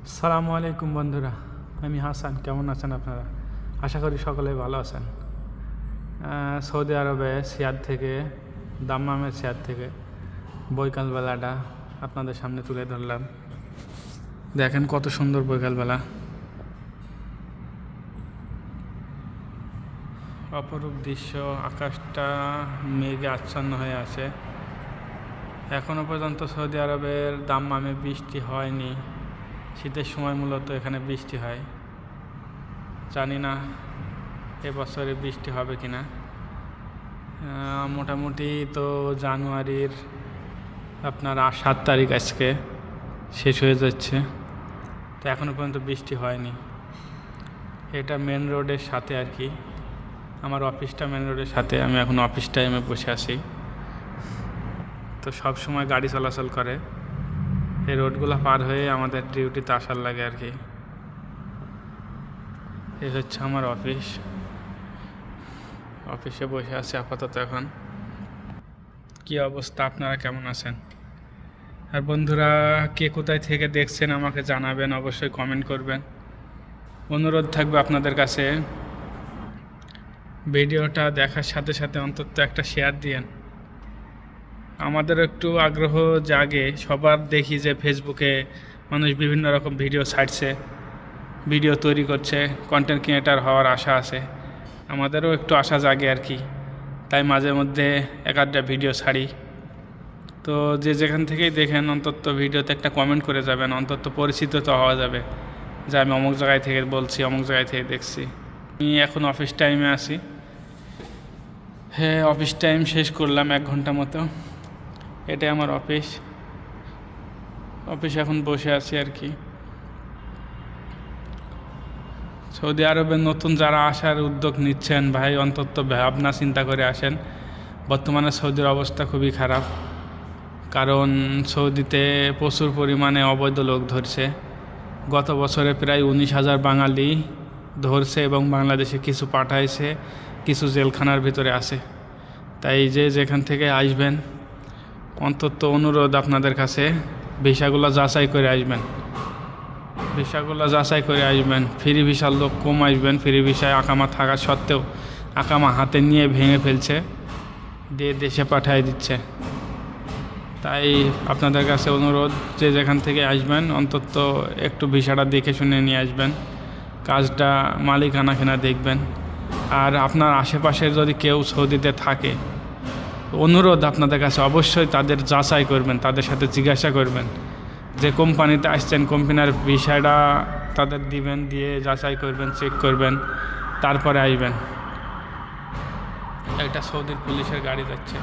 আসসালামু আলাইকুম বন্ধুরা, আমি হাসান। কেমন আছেন আপনারা? আশা করি সকলে ভালো আছেন। সৌদি আরবে সিয়াদ থেকে, দাম্মামের সিয়াদ থেকে বৈকালবেলাটা আপনাদের সামনে তুলে ধরলাম। দেখেন কত সুন্দর বৈকালবেলা, অপরূপ দৃশ্য। আকাশটা মেঘে আচ্ছন্ন হয়ে আছে। এখনও পর্যন্ত সৌদি আরবের দাম্মামে বৃষ্টি হয়নি। শীতের সময় মূলত এখানে বৃষ্টি হয়। জানি না এবছরে বৃষ্টি হবে কি না। মোটামুটি তো জানুয়ারির আপনার 7 তারিখ আজকে শেষ হয়ে যাচ্ছে, তো এখনও পর্যন্ত বৃষ্টি হয়নি। এটা মেন রোডের সাথে আর কি, আমার অফিসটা মেন রোডের সাথে। আমি এখন অফিস টাইমে বসে আছি, তো সব সময় গাড়ি চলাচল করে। এই রোডগুলো পার হয়ে আমাদের ডিউটিতে আসার লাগে আর কি। এই হচ্ছে আমার অফিস। অফিসে বসে আছি আপাতত এখন। কি অবস্থা, আপনারা কেমন আছেন? আর বন্ধুরা, কে কোথায় থেকে দেখছেন আমাকে জানাবেন, অবশ্যই কমেন্ট করবেন। অনুরোধ থাকবে আপনাদের কাছে, ভিডিওটা দেখার সাথে সাথে অন্তত একটা শেয়ার দিয়েন। আমাদের একটু আগ্রহ জাগে। সবার দেখি যে ফেসবুকে মানুষ বিভিন্ন রকম ভিডিও ছাড়ছে, ভিডিও তৈরি করছে, কন্টেন্ট ক্রিয়েটার হওয়ার আশা আছে। আমাদেরও একটু আশা জাগে আর কি, তাই মাঝে মধ্যে এক আধটা ভিডিও ছাড়ি। তো যে যেখান থেকেই দেখেন অন্তত ভিডিওতে একটা কমেন্ট করে যাবেন, অন্তত পরিচিত তো হওয়া যাবে যে আমি অমুক জায়গায় থেকে বলছি, অমুক জায়গায় থেকে দেখছি। আমি এখন অফিস টাইমে আছি। হ্যাঁ, অফিস টাইম শেষ করলাম 1 ঘন্টা মতো। এটাই আমার অফিসে এখন বসে আছি আর কি। সৌদি আরবে নতুন যারা আসার উদ্যোগ নিচ্ছেন, ভাই অন্তত ভাবনা চিন্তা করে আসেন। বর্তমানে সৌদির অবস্থা খুবই খারাপ, কারণ সৌদিতে প্রচুর পরিমাণে অবৈধ লোক ধরছে। গত বছরে প্রায় 19,000 বাঙালি ধরছে এবং বাংলাদেশে কিছু পাঠাইছে, কিছু জেলখানার ভিতরে আছে। তাই যে যেখান থেকে আসবেন, অন্তত অনুরোধ আপনাদের কাছে, ভিসাগুলো যাচাই করে আসবেন। ফ্রি ভিসার লোক কম আসবেন। ফ্রি ভিসায় আকামা থাকা সত্ত্বেও আকামা হাতে নিয়ে ভেঙে ফেলছে, দিয়ে দেশে পাঠিয়ে দিচ্ছে। তাই আপনাদের কাছে অনুরোধ, যে যেখান থেকে আসবেন অন্তত একটু ভিসাটা দেখে শুনে নিয়ে আসবেন। কাজটা মালিকানা কিনা দেখবেন। আর আপনার আশেপাশের যদি কেউ সৌদিতে থাকে, অনুরোধ আপনাদের কাছে, অবশ্যই তাদের যাচাই করবেন, তাদের সাথে জিজ্ঞাসা করবেন যে কোম্পানিতে আসছেন, কোম্পানির বিষয়টা তাদের দিবেন, দিয়ে যাচাই করবেন, চেক করবেন, তারপরে আসবেন। একটা সৌদির পুলিশের গাড়ি যাচ্ছে।